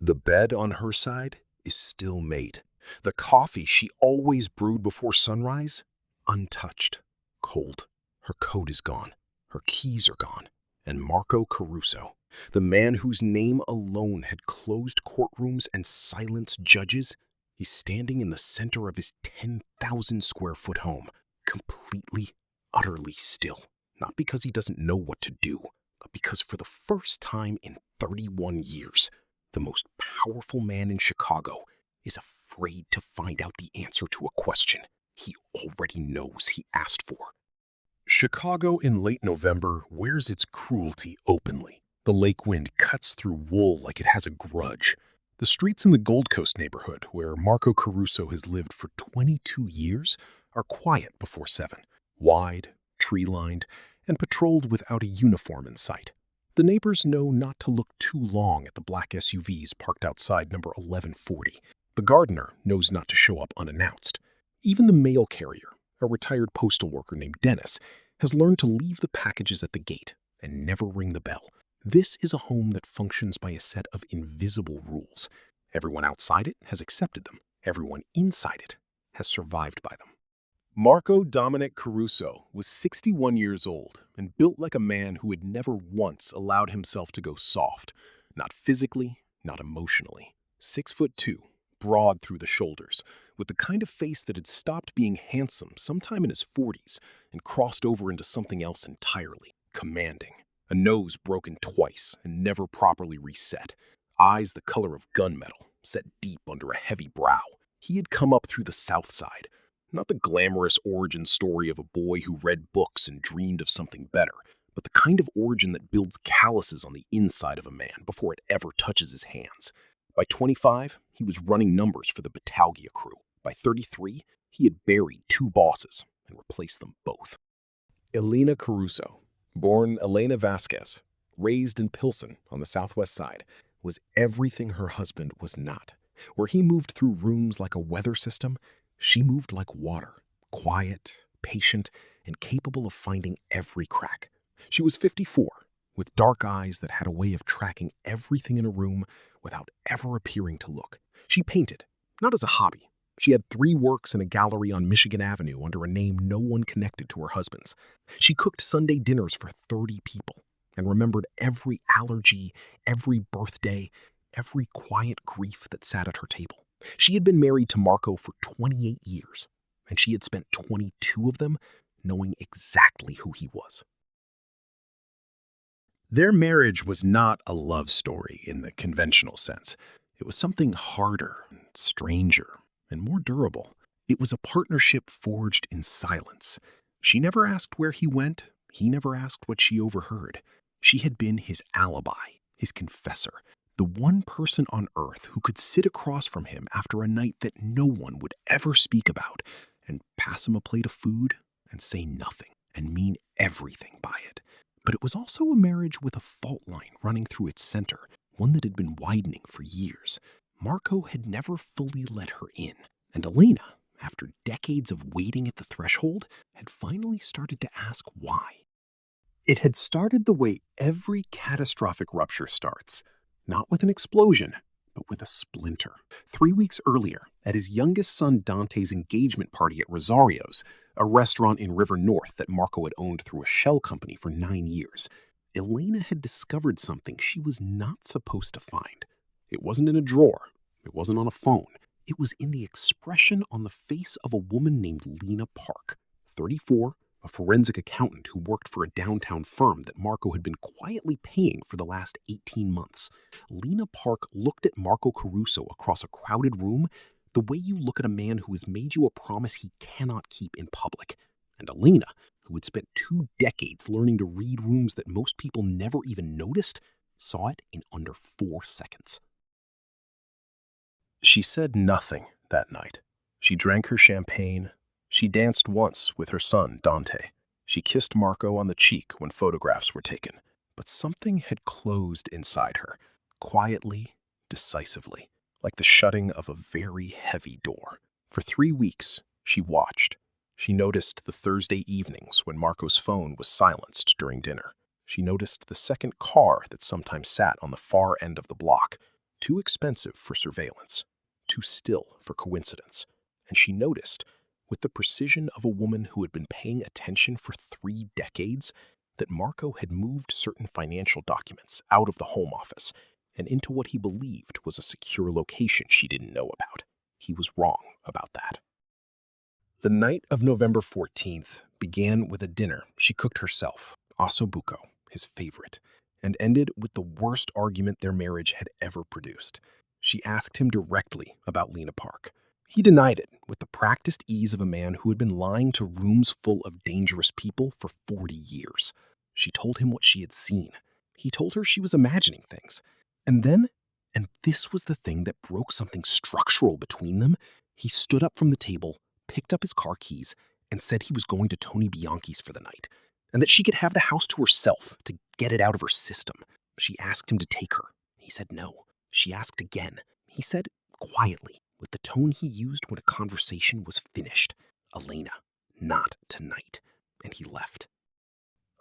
The bed on her side is still made. The coffee she always brewed before sunrise, untouched, cold. Her coat is gone. Her keys are gone. And Marco Caruso, the man whose name alone had closed courtrooms and silenced judges, he's standing in the center of his 10,000 square foot home, completely, utterly still. Not because he doesn't know what to do, but because for the first time in 31 years, the most powerful man in Chicago is afraid to find out the answer to a question he already knows he asked for. Chicago in late November wears its cruelty openly. The lake wind cuts through wool like it has a grudge. The streets in the Gold Coast neighborhood, where Marco Caruso has lived for 22 years, are quiet before 7, wide, tree-lined, and patrolled without a uniform in sight. The neighbors know not to look too long at the black SUVs parked outside number 1140. The gardener knows not to show up unannounced. Even the mail carrier, a retired postal worker named Dennis, has learned to leave the packages at the gate and never ring the bell. This is a home that functions by a set of invisible rules. Everyone outside it has accepted them. Everyone inside it has survived by them. Marco Dominic Caruso was 61 years old and built like a man who had never once allowed himself to go soft. Not physically, not emotionally. 6'2", broad through the shoulders, with the kind of face that had stopped being handsome sometime in his 40s and crossed over into something else entirely, commanding. A nose broken twice and never properly reset. Eyes the color of gunmetal, set deep under a heavy brow. He had come up through the South Side. Not the glamorous origin story of a boy who read books and dreamed of something better, but the kind of origin that builds calluses on the inside of a man before it ever touches his hands. By 25, he was running numbers for the Battaglia crew. By 33, he had buried 2 bosses and replaced them both. Elena Caruso, born Elena Vasquez, raised in Pilsen on the southwest side, was everything her husband was not. Where he moved through rooms like a weather system, she moved like water, quiet, patient, and capable of finding every crack. She was 54, with dark eyes that had a way of tracking everything in a room without ever appearing to look. She painted, not as a hobby. She had 3 works in a gallery on Michigan Avenue under a name no one connected to her husband's. She cooked Sunday dinners for 30 people and remembered every allergy, every birthday, every quiet grief that sat at her table. She had been married to Marco for 28 years, and she had spent 22 of them knowing exactly who he was. Their marriage was not a love story in the conventional sense. It was something harder, stranger, and more durable. It was a partnership forged in silence. She never asked where he went. He never asked what she overheard. She had been his alibi, his confessor, the one person on earth who could sit across from him after a night that no one would ever speak about and pass him a plate of food and say nothing and mean everything by it. But it was also a marriage with a fault line running through its center, one that had been widening for years. Marco had never fully let her in, and Elena, after decades of waiting at the threshold, had finally started to ask why. It had started the way every catastrophic rupture starts, not with an explosion, but with a splinter. 3 weeks earlier, at his youngest son Dante's engagement party at Rosario's, a restaurant in River North that Marco had owned through a shell company for 9 years, Elena had discovered something she was not supposed to find. It wasn't in a drawer. It wasn't on a phone. It was in the expression on the face of a woman named Lena Park, 34, a forensic accountant who worked for a downtown firm that Marco had been quietly paying for the last 18 months. Lena Park looked at Marco Caruso across a crowded room the way you look at a man who has made you a promise he cannot keep in public. And Elena, who had spent 2 decades learning to read rooms that most people never even noticed, saw it in under 4 seconds. She said nothing that night. She drank her champagne. She danced once with her son, Dante. She kissed Marco on the cheek when photographs were taken. But something had closed inside her, quietly, decisively, like the shutting of a very heavy door. For 3 weeks, she watched. She noticed the Thursday evenings when Marco's phone was silenced during dinner. She noticed the second car that sometimes sat on the far end of the block. too expensive for surveillance, too still for coincidence. And she noticed, with the precision of a woman who had been paying attention for 3 decades, that Marco had moved certain financial documents out of the Home Office and into what he believed was a secure location she didn't know about. He was wrong about that. The night of November 14th began with a dinner she cooked herself, ossobuco, his favorite, and ended with the worst argument their marriage had ever produced. She asked him directly about Lena Park. He denied it with the practiced ease of a man who had been lying to rooms full of dangerous people for 40 years. She told him what she had seen. He told her she was imagining things. And then, and this was the thing that broke something structural between them, he stood up from the table, picked up his car keys, and said he was going to Tony Bianchi's for the night, and that she could have the house to herself to get it out of her system. She asked him to take her. He said no. She asked again. He said quietly, with the tone he used when a conversation was finished, "Elena, not tonight." And he left.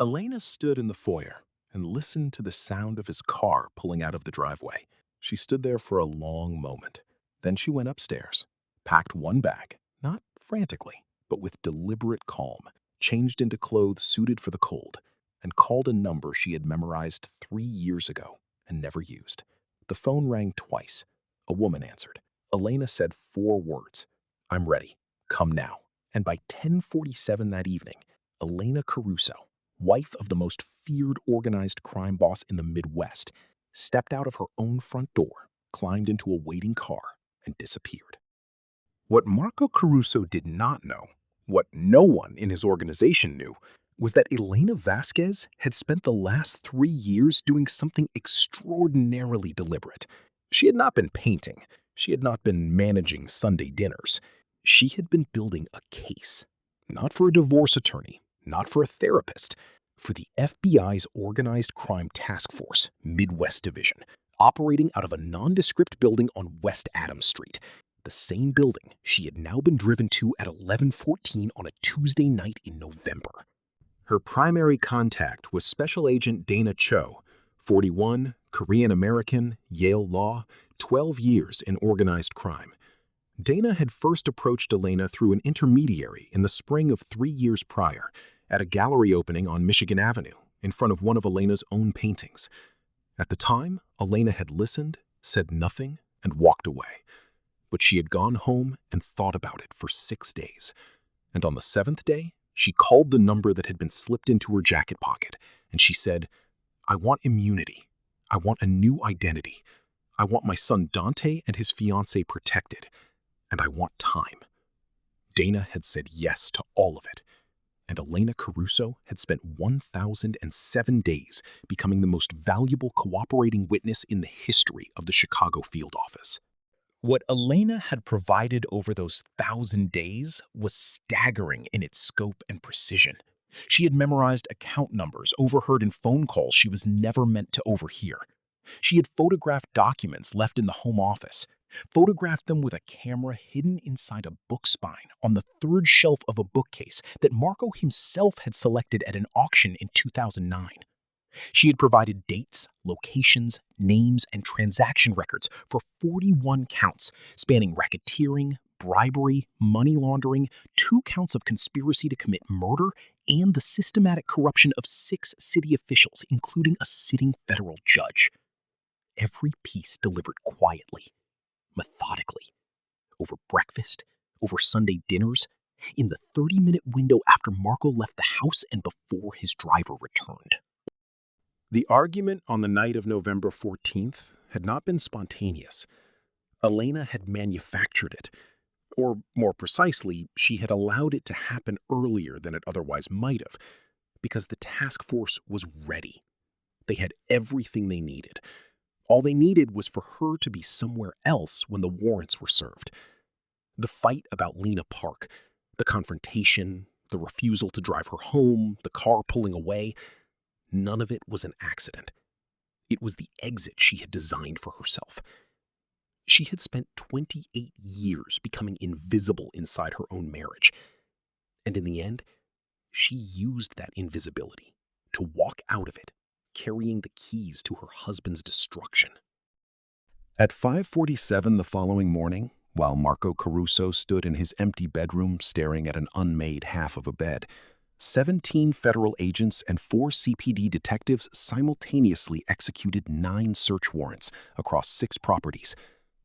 Elena stood in the foyer and listened to the sound of his car pulling out of the driveway. She stood there for a long moment. Then she went upstairs, packed one bag, not frantically, but with deliberate calm, changed into clothes suited for the cold, and called a number she had memorized 3 years ago and never used. The phone rang twice. A woman answered. Elena said 4 words. "I'm ready. Come now." And by 10:47 that evening, Elena Caruso, wife of the most feared organized crime boss in the Midwest, stepped out of her own front door, climbed into a waiting car, and disappeared. What Marco Caruso did not know, what no one in his organization knew, was that Elena Vasquez had spent the last 3 years doing something extraordinarily deliberate. She had not been painting. She had not been managing Sunday dinners. She had been building a case. Not for a divorce attorney, not for a therapist, for the FBI's Organized Crime Task Force, Midwest Division, operating out of a nondescript building on West Adams Street. The same building she had now been driven to at 11:14 on a Tuesday night in November. Her primary contact was Special Agent Dana Cho, 41, Korean-American, Yale Law, 12 years in organized crime. Dana had first approached Elena through an intermediary in the spring of 3 years prior at a gallery opening on Michigan Avenue in front of one of Elena's own paintings. At the time, Elena had listened, said nothing, and walked away. But she had gone home and thought about it for 6 days. And on the 7th day, she called the number that had been slipped into her jacket pocket, and she said, "I want immunity. I want a new identity. I want my son Dante and his fiancée protected. And I want time." Dana had said yes to all of it. And Elena Caruso had spent 1,007 days becoming the most valuable cooperating witness in the history of the Chicago field office. What Elena had provided over those 1,000 days was staggering in its scope and precision. She had memorized account numbers overheard in phone calls she was never meant to overhear. She had photographed documents left in the Home Office, photographed them with a camera hidden inside a book spine on the 3rd shelf of a bookcase that Marco himself had selected at an auction in 2009. She had provided dates, locations, names, and transaction records for 41 counts, spanning racketeering, bribery, money laundering, 2 counts of conspiracy to commit murder, and the systematic corruption of 6 city officials, including a sitting federal judge. Every piece delivered quietly, methodically, over breakfast, over Sunday dinners, in the 30-minute window after Marco left the house and before his driver returned. The argument on the night of November 14th had not been spontaneous. Elena had manufactured it, or more precisely, she had allowed it to happen earlier than it otherwise might have, because the task force was ready. They had everything they needed. All they needed was for her to be somewhere else when the warrants were served. The fight about Lena Park, the confrontation, the refusal to drive her home, the car pulling away, none of it was an accident. It was the exit she had designed for herself. She had spent 28 years becoming invisible inside her own marriage. And in the end, she used that invisibility to walk out of it, carrying the keys to her husband's destruction. At 5:47 the following morning, while Marco Caruso stood in his empty bedroom staring at an unmade half of a bed, 17 federal agents and 4 CPD detectives simultaneously executed 9 search warrants across 6 properties: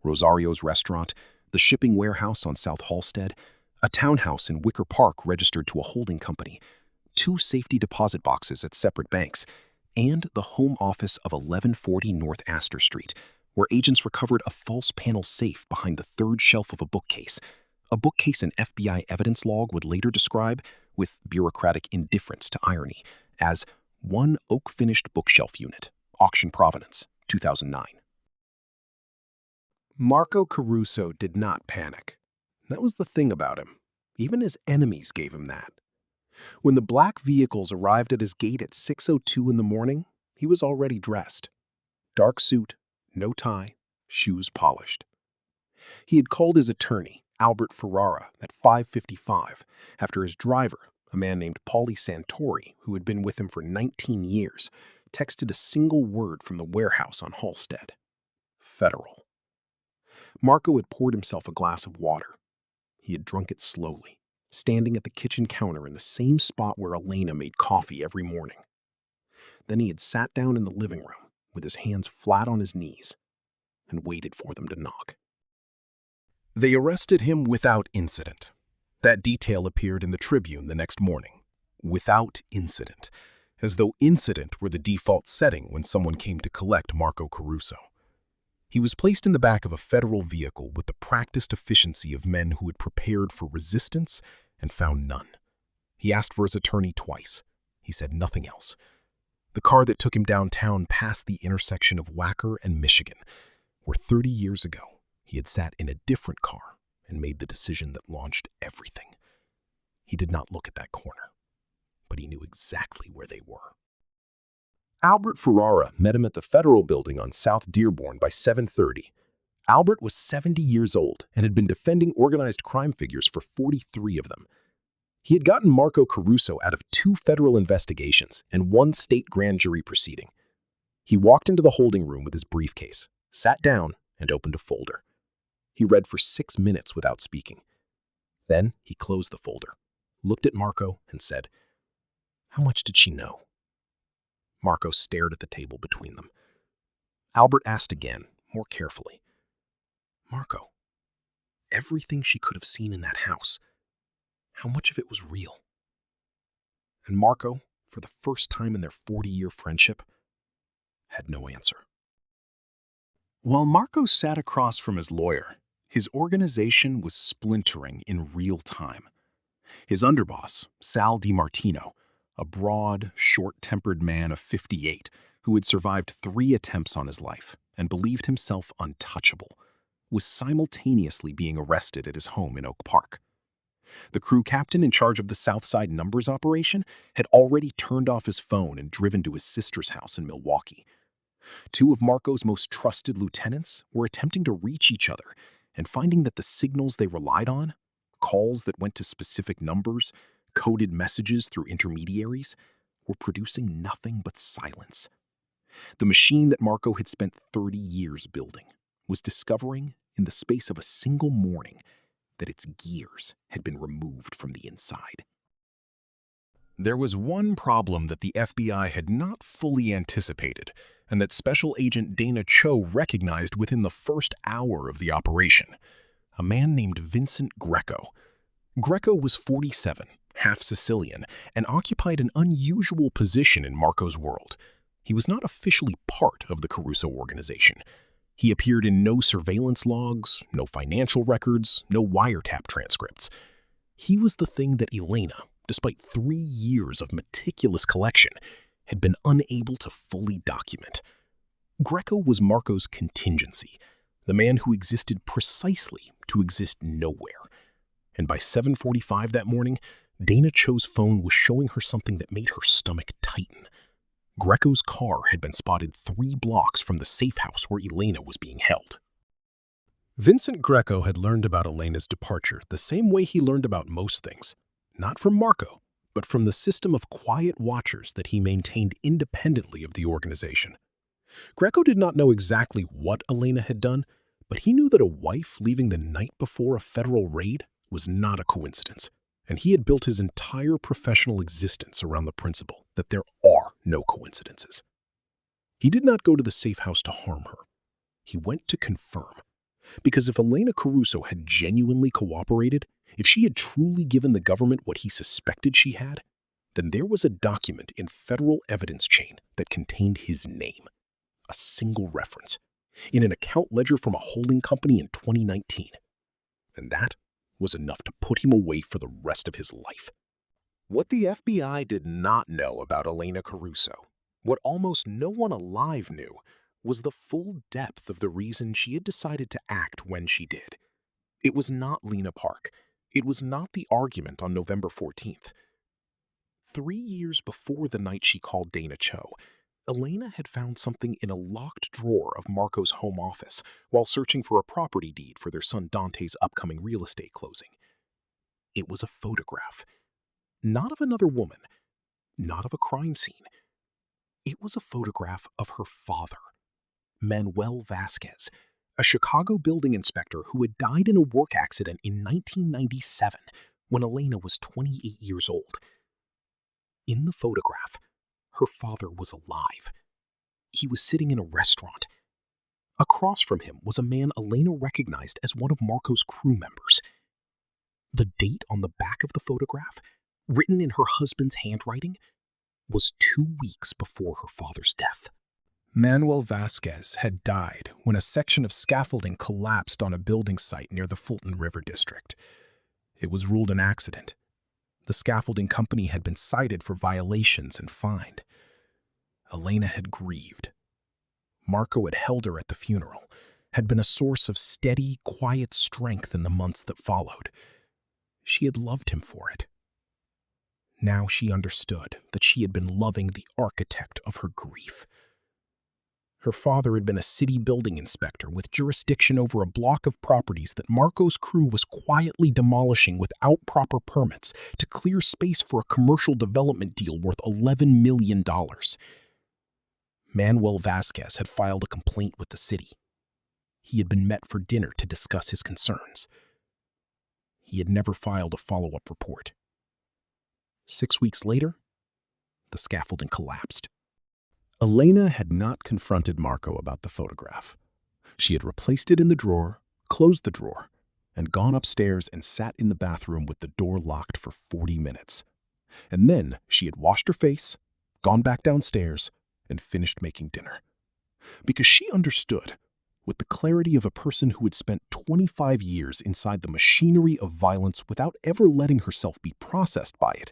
Rosario's restaurant, the shipping warehouse on South Halsted, a townhouse in Wicker Park registered to a holding company, 2 safety deposit boxes at separate banks, and the home office of 1140 North Astor Street, where agents recovered a false panel safe behind the third shelf of a bookcase an FBI evidence log would later describe, with bureaucratic indifference to irony, as one oak-finished bookshelf unit, auction provenance, 2009. Marco Caruso did not panic. That was the thing about him. Even his enemies gave him that. When the black vehicles arrived at his gate at 6:02 in the morning, he was already dressed. Dark suit, no tie, shoes polished. He had called his attorney, Albert Ferrara, at 5:55 after his driver, a man named Paulie Santori, who had been with him for 19 years, texted a single word from the warehouse on Halsted: Federal. Marco had poured himself a glass of water. He had drunk it slowly, standing at the kitchen counter in the same spot where Elena made coffee every morning. Then he had sat down in the living room, with his hands flat on his knees, and waited for them to knock. They arrested him without incident. That detail appeared in the Tribune the next morning. Without incident, as though incident were the default setting when someone came to collect Marco Caruso. He was placed in the back of a federal vehicle with the practiced efficiency of men who had prepared for resistance and found none. He asked for his attorney twice. He said nothing else. The car that took him downtown past the intersection of Wacker and Michigan, where 30 years ago he had sat in a different car and made the decision that launched everything. He did not look at that corner, but he knew exactly where they were. Albert Ferrara met him at the Federal Building on South Dearborn by 7:30. Albert was 70 years old and had been defending organized crime figures for 43 of them. He had gotten Marco Caruso out of 2 federal investigations and 1 state grand jury proceeding. He walked into the holding room with his briefcase, sat down, and opened a folder. He read for 6 minutes without speaking. Then he closed the folder, looked at Marco, and said, "How much did she know?" Marco stared at the table between them. Albert asked again, more carefully, "Marco, everything she could have seen in that house, how much of it was real?" And Marco, for the first time in their 40-year friendship, had no answer. While Marco sat across from his lawyer, his organization was splintering in real time. His underboss, Sal DiMartino, a broad, short-tempered man of 58 who had survived 3 attempts on his life and believed himself untouchable, was simultaneously being arrested at his home in Oak Park. The crew captain in charge of the Southside Numbers operation had already turned off his phone and driven to his sister's house in Milwaukee. 2 of Marco's most trusted lieutenants were attempting to reach each other and finding that the signals they relied on, calls that went to specific numbers, coded messages through intermediaries, were producing nothing but silence. The machine that Marco had spent 30 years building was discovering, in the space of a single morning, that its gears had been removed from the inside. There was one problem that the FBI had not fully anticipated, and that Special Agent Dana Cho recognized within the first hour of the operation: a man named Vincent Greco. Greco was 47, half Sicilian, and occupied an unusual position in Marco's world. He was not officially part of the Caruso organization. He appeared in no surveillance logs, no financial records, no wiretap transcripts. He was the thing that Elena, despite 3 years of meticulous collection, had been unable to fully document. Greco was Marco's contingency, the man who existed precisely to exist nowhere. And by 7:45 that morning, Dana Cho's phone was showing her something that made her stomach tighten. Greco's car had been spotted 3 blocks from the safe house where Elena was being held. Vincent Greco had learned about Elena's departure the same way he learned about most things, not from Marco, but from the system of quiet watchers that he maintained independently of the organization. Greco did not know exactly what Elena had done, but he knew that a wife leaving the night before a federal raid was not a coincidence, and he had built his entire professional existence around the principle that there are no coincidences. He did not go to the safe house to harm her. He went to confirm. Because if Elena Caruso had genuinely cooperated, if she had truly given the government what he suspected she had, then there was a document in federal evidence chain that contained his name, a single reference, in an account ledger from a holding company in 2019. And that was enough to put him away for the rest of his life. What the FBI did not know about Elena Caruso, what almost no one alive knew, was the full depth of the reason she had decided to act when she did. It was not Lena Park. It was not the argument on November 14th. 3 years before the night she called Dana Cho, Elena had found something in a locked drawer of Marco's home office while searching for a property deed for their son Dante's upcoming real estate closing. It was a photograph. Not of another woman, not of a crime scene. It was a photograph of her father, Manuel Vasquez, a Chicago building inspector who had died in a work accident in 1997 when Elena was 28 years old. In the photograph, her father was alive. He was sitting in a restaurant. Across from him was a man Elena recognized as one of Marco's crew members. The date on the back of the photograph, written in her husband's handwriting, was 2 weeks before her father's death. Manuel Vasquez had died when a section of scaffolding collapsed on a building site near the Fulton River district. It was ruled an accident. The scaffolding company had been cited for violations and fined. Elena had grieved. Marco had held her at the funeral, had been a source of steady, quiet strength in the months that followed. She had loved him for it. Now she understood that she had been loving the architect of her grief. Her father had been a city building inspector with jurisdiction over a block of properties that Marco's crew was quietly demolishing without proper permits to clear space for a commercial development deal worth $11 million. Manuel Vasquez had filed a complaint with the city. He had been met for dinner to discuss his concerns. He had never filed a follow-up report. 6 weeks later, the scaffolding collapsed. Elena had not confronted Marco about the photograph. She had replaced it in the drawer, closed the drawer, and gone upstairs and sat in the bathroom with the door locked for 40 minutes. And then she had washed her face, gone back downstairs, and finished making dinner. Because she understood, with the clarity of a person who had spent 25 years inside the machinery of violence without ever letting herself be processed by it,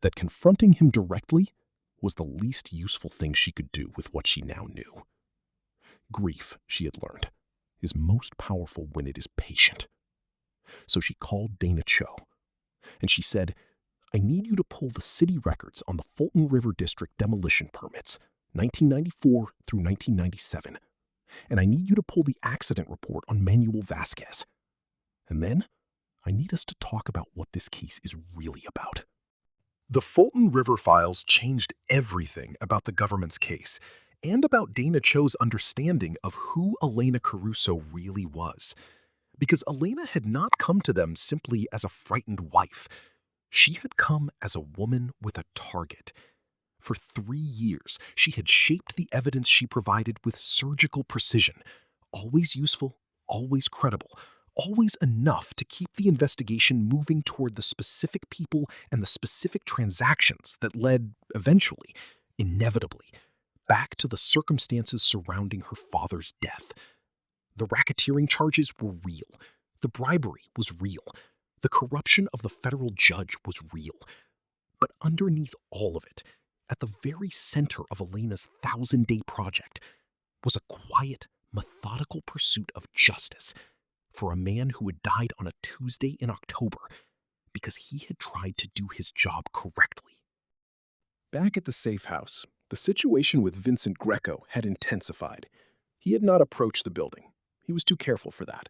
that confronting him directly was the least useful thing she could do with what she now knew. Grief, she had learned, is most powerful when it is patient. So she called Dana Cho, and she said, "I need you to pull the city records on the Fulton River District demolition permits, 1994 through 1997, and I need you to pull the accident report on Manuel Vasquez. And then I need us to talk about what this case is really about." The Fulton River files changed everything about the government's case and about Dana Cho's understanding of who Elena Caruso really was. Because Elena had not come to them simply as a frightened wife. She had come as a woman with a target. For 3 years, she had shaped the evidence she provided with surgical precision, always useful, always credible, always enough to keep the investigation moving toward the specific people and the specific transactions that led, eventually, inevitably, back to the circumstances surrounding her father's death. The racketeering charges were real. The bribery was real. The corruption of the federal judge was real. But underneath all of it, at the very center of Elena's 1,000-day project, was a quiet, methodical pursuit of justice for a man who had died on a Tuesday in October because he had tried to do his job correctly. Back at the safe house, the situation with Vincent Greco had intensified. He had not approached the building. He was too careful for that.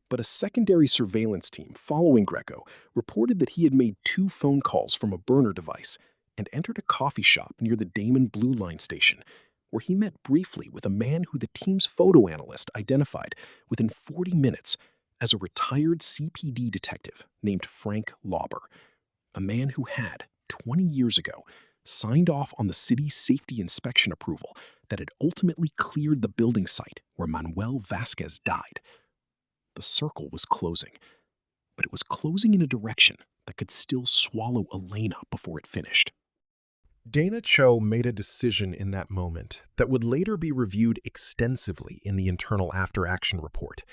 But a secondary surveillance team following Greco reported that he had made 2 phone calls from a burner device and entered a coffee shop near the Damon Blue Line station where he met briefly with a man who the team's photo analyst identified within 40 minutes as a retired CPD detective named Frank Lauber, a man who had, 20 years ago, signed off on the city's safety inspection approval that had ultimately cleared the building site where Manuel Vasquez died. The circle was closing, but it was closing in a direction that could still swallow Elena before it finished. Dana Cho made a decision in that moment that would later be reviewed extensively in the internal after-action report,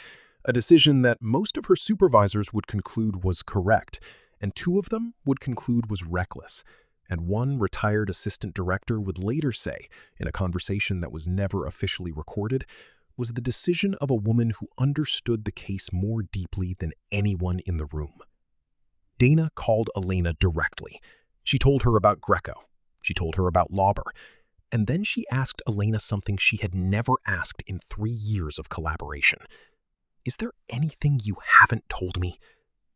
a decision that most of her supervisors would conclude was correct, and 2 of them would conclude was reckless, and one retired assistant director would later say, in a conversation that was never officially recorded, was the decision of a woman who understood the case more deeply than anyone in the room. Dana called Elena directly. She told her about Greco. She told her about Lauber. And then she asked Elena something she had never asked in 3 years of collaboration. Is there anything you haven't told me?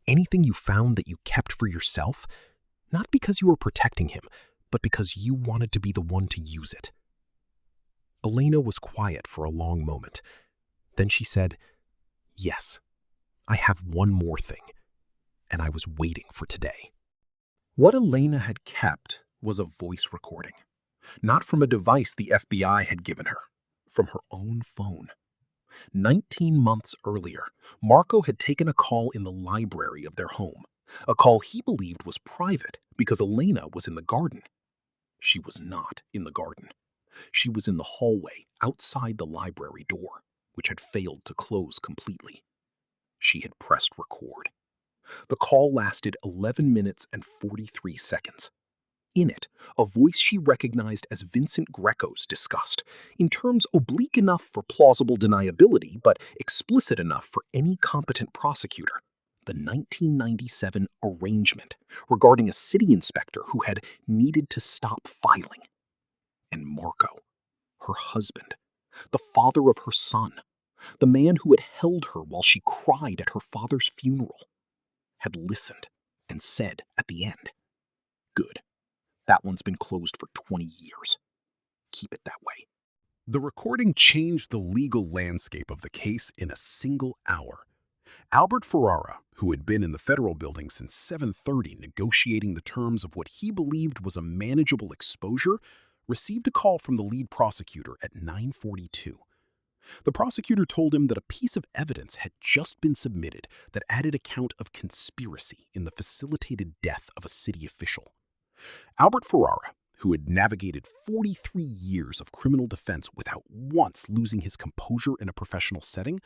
Anything you found that you kept for yourself? Not because you were protecting him, but because you wanted to be the one to use it. Elena was quiet for a long moment. Then she said, "Yes, I have one more thing, and I was waiting for today." What Elena had kept was a voice recording, not from a device the FBI had given her, from her own phone. 19 months earlier, Marco had taken a call in the library of their home, a call he believed was private because Elena was in the garden. She was not in the garden. She was in the hallway outside the library door, which had failed to close completely. She had pressed record. The call lasted 11 minutes and 43 seconds. In it, a voice she recognized as Vincent Greco's discussed, in terms oblique enough for plausible deniability, but explicit enough for any competent prosecutor, the 1997 arrangement regarding a city inspector who had needed to stop filing. And Marco, her husband, the father of her son, the man who had held her while she cried at her father's funeral, had listened and said at the end, "Good. That one's been closed for 20 years. Keep it that way." The recording changed the legal landscape of the case in a single hour. Albert Ferrara, who had been in the federal building since 7:30 negotiating the terms of what he believed was a manageable exposure, received a call from the lead prosecutor at 9:42. The prosecutor told him that a piece of evidence had just been submitted that added a count of conspiracy in the facilitated death of a city official. Albert Ferrara, who had navigated 43 years of criminal defense without once losing his composure in a professional setting,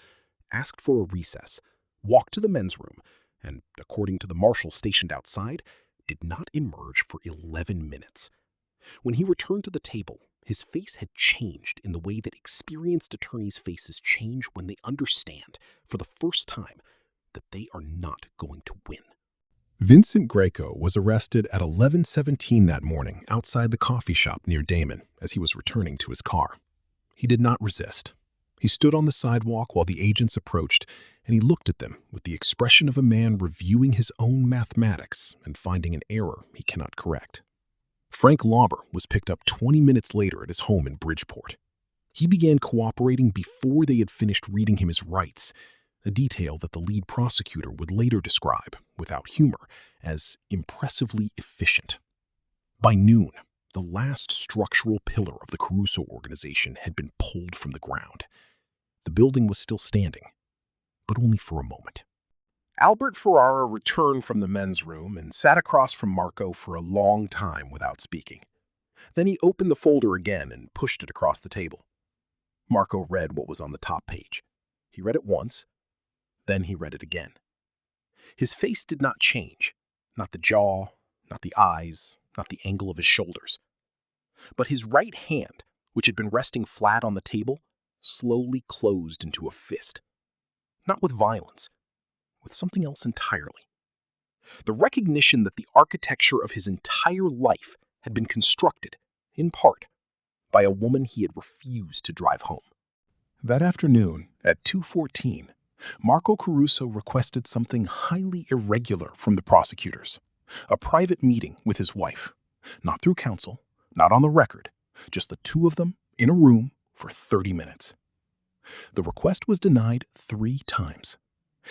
asked for a recess, walked to the men's room, and, according to the marshal stationed outside, did not emerge for 11 minutes. When he returned to the table, his face had changed in the way that experienced attorneys' faces change when they understand, for the first time, that they are not going to win. Vincent Greco was arrested at 11:17 that morning outside the coffee shop near Damon as he was returning to his car. He did not resist. He stood on the sidewalk while the agents approached, and he looked at them with the expression of a man reviewing his own mathematics and finding an error he cannot correct. Frank Lauber was picked up 20 minutes later at his home in Bridgeport. He began cooperating before they had finished reading him his rights, a detail that the lead prosecutor would later describe, without humor, as impressively efficient. By noon, the last structural pillar of the Caruso organization had been pulled from the ground. The building was still standing, but only for a moment. Albert Ferrara returned from the men's room and sat across from Marco for a long time without speaking. Then he opened the folder again and pushed it across the table. Marco read what was on the top page. He read it once, then he read it again. His face did not change, not the jaw, not the eyes, not the angle of his shoulders. But his right hand, which had been resting flat on the table, slowly closed into a fist. Not with violence, with something else entirely. The recognition that the architecture of his entire life had been constructed, in part, by a woman he had refused to drive home. That afternoon, at 2:14, Marco Caruso requested something highly irregular from the prosecutors, a private meeting with his wife, not through counsel, not on the record, just the two of them in a room for 30 minutes. The request was denied 3 times.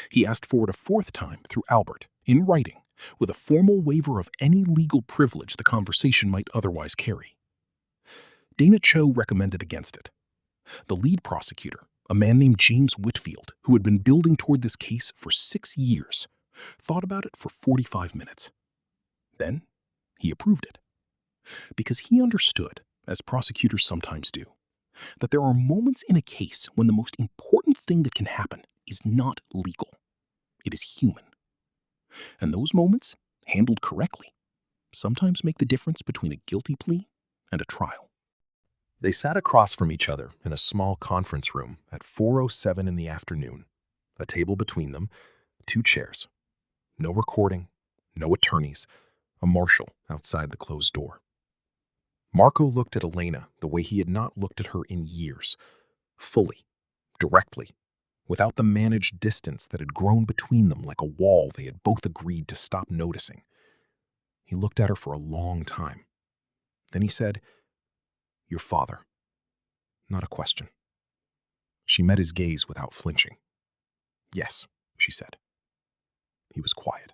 He asked for it a 4th time through Albert, in writing, with a formal waiver of any legal privilege the conversation might otherwise carry. Dana Cho recommended against it. The lead prosecutor, a man named James Whitfield, who had been building toward this case for 6 years, thought about it for 45 minutes. Then he approved it. Because he understood, as prosecutors sometimes do, that there are moments in a case when the most important thing that can happen is not legal. It is human. And those moments, handled correctly, sometimes make the difference between a guilty plea and a trial. They sat across from each other in a small conference room at 4:07 in the afternoon, a table between them, 2 chairs. No recording, no attorneys, a marshal outside the closed door. Marco looked at Elena the way he had not looked at her in years, fully, directly, without the managed distance that had grown between them like a wall they had both agreed to stop noticing. He looked at her for a long time. Then he said, "Your father." Not a question. She met his gaze without flinching. "Yes," she said. He was quiet.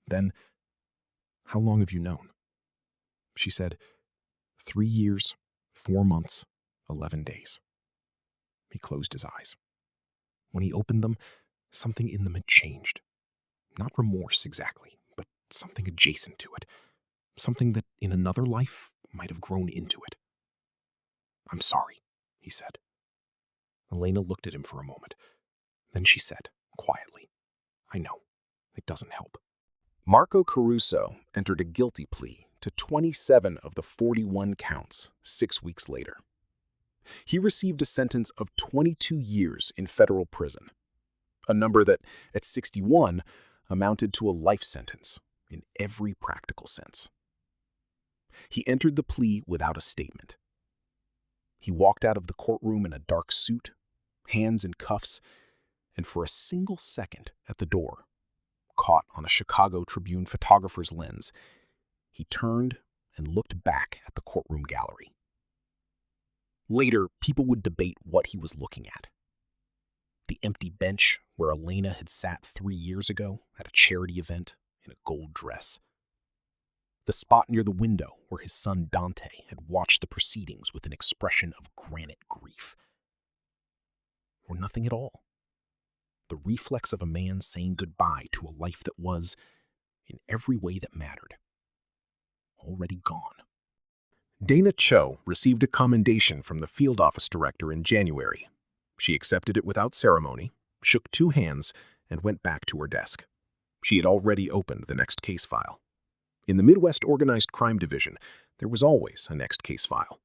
Then, "How long have you known?" She said, 3 years, 4 months, 11 days. He closed his eyes. When he opened them, something in them had changed. Not remorse exactly, but something adjacent to it. Something that in another life might have grown into it. "I'm sorry," he said. Elena looked at him for a moment. Then she said, quietly, "I know. It doesn't help." Marco Caruso entered a guilty plea to 27 of the 41 counts 6 weeks later. He received a sentence of 22 years in federal prison, a number that, at 61, amounted to a life sentence in every practical sense. He entered the plea without a statement. He walked out of the courtroom in a dark suit, hands in cuffs, and for a single second at the door, caught on a Chicago Tribune photographer's lens, he turned and looked back at the courtroom gallery. Later, people would debate what he was looking at. The empty bench where Elena had sat 3 years ago at a charity event in a gold dress. The spot near the window where his son Dante had watched the proceedings with an expression of granite grief. Or nothing at all. The reflex of a man saying goodbye to a life that was, in every way that mattered, already gone. Dana Cho received a commendation from the field office director in January. She accepted it without ceremony, shook 2 hands, and went back to her desk. She had already opened the next case file. In the Midwest Organized Crime Division, there was always a next case file.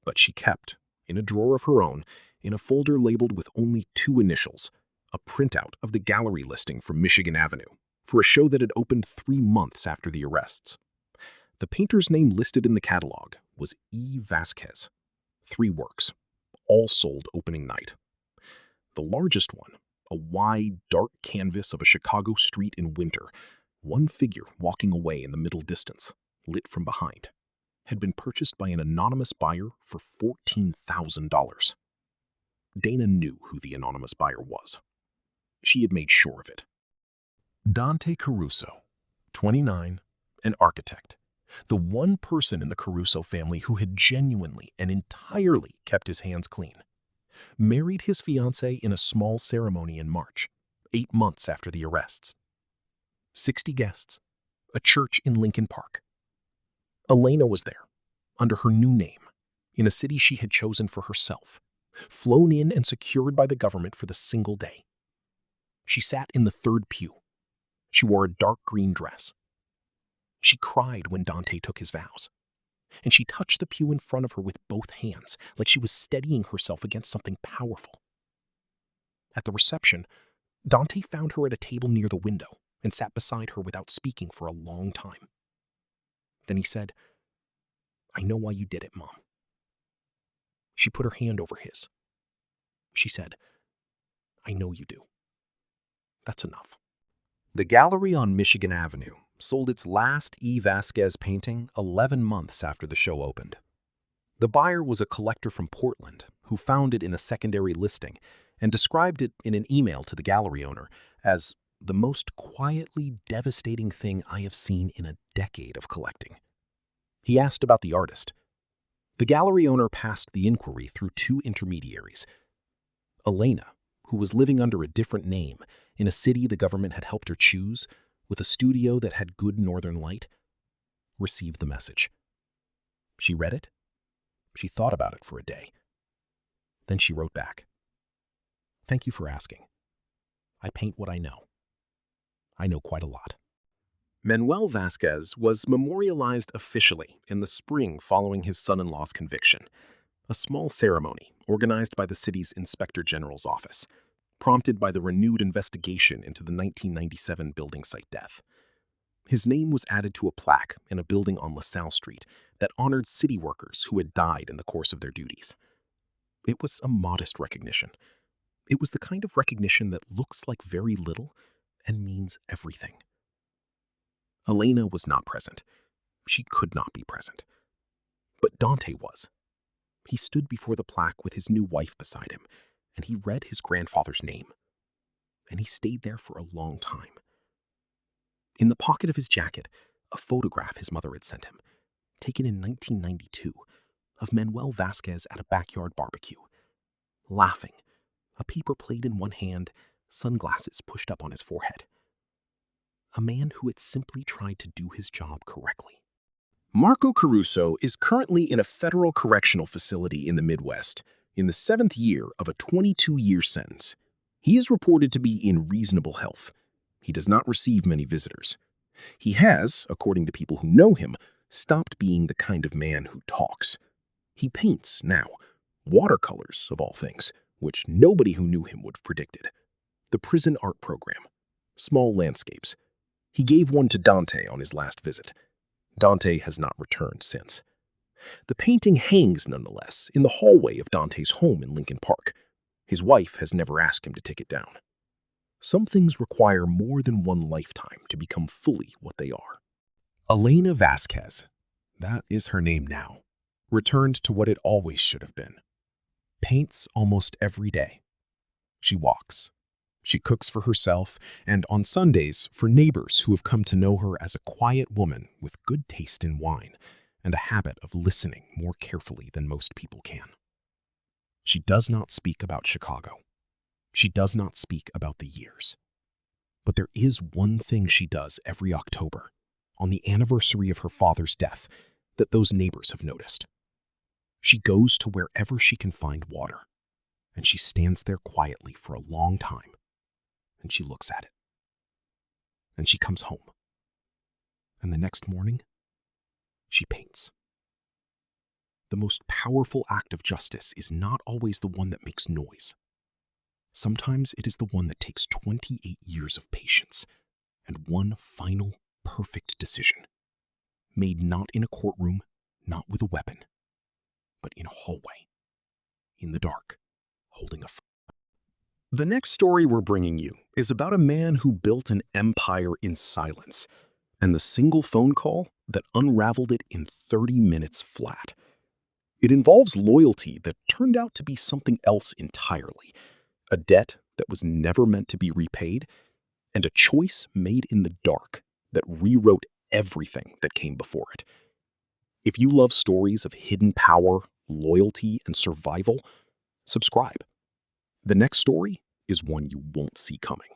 But she kept, in a drawer of her own, in a folder labeled with only 2 initials, a printout of the gallery listing from Michigan Avenue for a show that had opened 3 months after the arrests. The painter's name listed in the catalog was E. Vasquez. 3 works, all sold opening night. The largest one, a wide, dark canvas of a Chicago street in winter, one figure walking away in the middle distance, lit from behind, had been purchased by an anonymous buyer for $14,000. Dana knew who the anonymous buyer was. She had made sure of it. Dante Caruso, 29, an architect, the one person in the Caruso family who had genuinely and entirely kept his hands clean, married his fiancée in a small ceremony in March, 8 months after the arrests. 60 guests, a church in Lincoln Park. Elena was there, under her new name, in a city she had chosen for herself, flown in and secured by the government for the single day. She sat in the 3rd pew. She wore a dark green dress. She cried when Dante took his vows, and she touched the pew in front of her with both hands, like she was steadying herself against something powerful. At the reception, Dante found her at a table near the window and sat beside her without speaking for a long time. Then he said, "I know why you did it, Mom." She put her hand over his. She said, "I know you do. That's enough." The gallery on Michigan Avenue sold its last E. Vasquez painting 11 months after the show opened. The buyer was a collector from Portland who found it in a secondary listing and described it in an email to the gallery owner as the most quietly devastating thing I have seen in a decade of collecting. He asked about the artist. The gallery owner passed the inquiry through two intermediaries. Elena, who was living under a different name in a city the government had helped her choose, with a studio that had good northern light, received the message. She read it. She thought about it for a day. Then she wrote back, "Thank you for asking. I paint what I know. I know quite a lot." Manuel Vasquez was memorialized officially in the spring following his son-in-law's conviction, a small ceremony organized by the city's Inspector General's office, prompted by the renewed investigation into the 1997 building site death. His name was added to a plaque in a building on LaSalle Street that honored city workers who had died in the course of their duties. It was a modest recognition. It was the kind of recognition that looks like very little and means everything. Elena was not present. She could not be present. But Dante was. He stood before the plaque with his new wife beside him, and he read his grandfather's name. And he stayed there for a long time. In the pocket of his jacket, a photograph his mother had sent him, taken in 1992, of Manuel Vasquez at a backyard barbecue, laughing, a paper plate in one hand, sunglasses pushed up on his forehead. A man who had simply tried to do his job correctly. Marco Caruso is currently in a federal correctional facility in the Midwest, in the 7th year of a 22-year sentence. He is reported to be in reasonable health. He does not receive many visitors. He has, according to people who know him, stopped being the kind of man who talks. He paints now, watercolors of all things, which nobody who knew him would have predicted. The prison art program, small landscapes. He gave one to Dante on his last visit. Dante has not returned since. The painting hangs, nonetheless, in the hallway of Dante's home in Lincoln Park. His wife has never asked him to take it down. Some things require more than one lifetime to become fully what they are. Elena Vasquez, that is her name now, returned to what it always should have been. Paints almost every day. She walks. She cooks for herself and on Sundays for neighbors who have come to know her as a quiet woman with good taste in wine and a habit of listening more carefully than most people can. She does not speak about Chicago. She does not speak about the years. But there is one thing she does every October, on the anniversary of her father's death, that those neighbors have noticed. She goes to wherever she can find water, and she stands there quietly for a long time, and she looks at it. And she comes home. And the next morning, she paints. The most powerful act of justice is not always the one that makes noise. Sometimes it is the one that takes 28 years of patience and one final, perfect decision, made not in a courtroom, not with a weapon, but in a hallway, in the dark, holding a phone. The next story we're bringing you is about a man who built an empire in silence, and the single phone call that unraveled it in 30 minutes flat. It involves loyalty that turned out to be something else entirely, a debt that was never meant to be repaid, and a choice made in the dark that rewrote everything that came before it. If you love stories of hidden power, loyalty, and survival, subscribe. The next story is one you won't see coming.